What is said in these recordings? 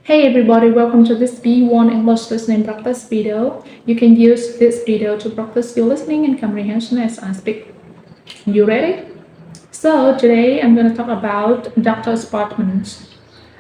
Hey everybody, welcome to this B1 English listening practice video. You can use this video to practice your listening and comprehension as I speak. You ready? So today I'm going to talk about doctor's appointments.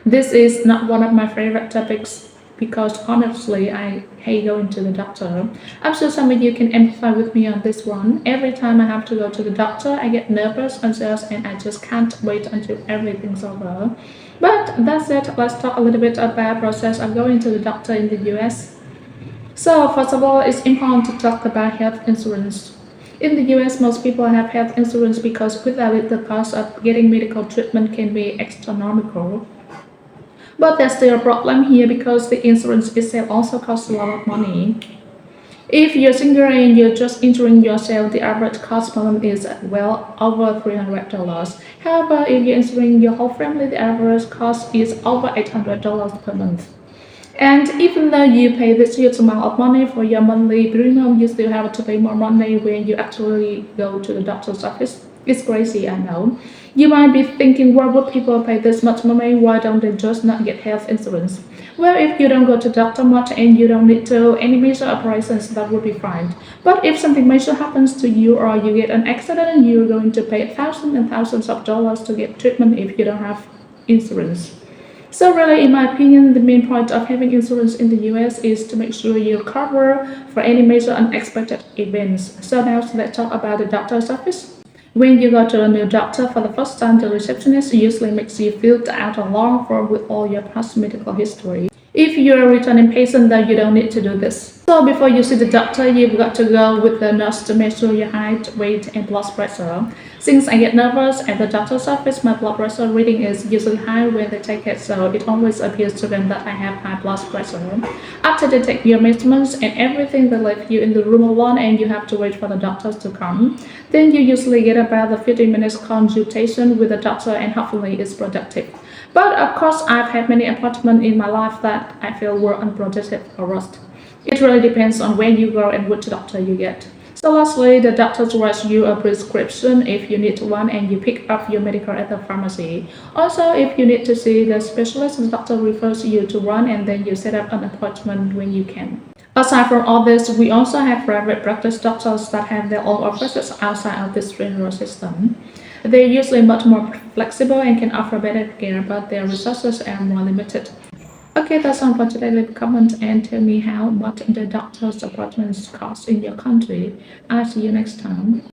This is not one of my favorite topics because honestly I hate going to the doctor. I'm sure some of you can empathize with me on this one. Every time I have to go to the doctor, I get nervous, anxious, and I just can't wait until everything's over. But that's it. Let's talk a little bit about the process of going to the doctor in the US. So first of all, it's important to talk about health insurance. In the US, most people have health insurance because without it, the cost of getting medical treatment can be astronomical. But there's still a problem here because the insurance itself also costs a lot of money. If you're single and you're just insuring yourself, the average cost per month is well over $300. However, if you're insuring your whole family, the average cost is over $800 per month. And even though you pay this huge amount of money for your monthly premium, you still have to pay more money when you actually go to the doctor's office. It's crazy, I know. You might be thinking, why would people pay this much money? Why don't they just not get health insurance? Well, if you don't go to doctor much and you don't need to any major operations, that would be fine. But if something major happens to you or you get an accident, you're going to pay thousands and thousands of dollars to get treatment if you don't have insurance. So really, in my opinion, the main point of having insurance in the US is to make sure you're covered for any major unexpected events. So now let's talk about the doctor's office. When you go to a new doctor for the first time, the receptionist usually makes you fill out a long form with all your past medical history. If you're a returning patient, then you don't need to do this. So before you see the doctor, you've got to go with the nurse to measure your height, weight, and blood pressure. Since I get nervous at the doctor's office, my blood pressure reading is usually high when they take it, so it always appears to them that I have high blood pressure. After they take your measurements and everything, they leave you in the room alone and you have to wait for the doctors to come. Then you usually get about a 15 minutes consultation with the doctor and hopefully it's productive. But of course, I've had many appointments in my life that I feel were unproductive or rushed. It really depends on where you go and which doctor you get. So lastly, the doctors write you a prescription if you need one and you pick up your medical at the pharmacy. Also, if you need to see the specialist, the doctor refers you to one and then you set up an appointment when you can. Aside from all this, we also have private practice doctors that have their own offices outside of this general system. They're usually much more flexible and can offer better care, but their resources are more limited. Okay, that's all for today. Leave a comment and tell me how much the doctor's appointments cost in your country. I'll see you next time.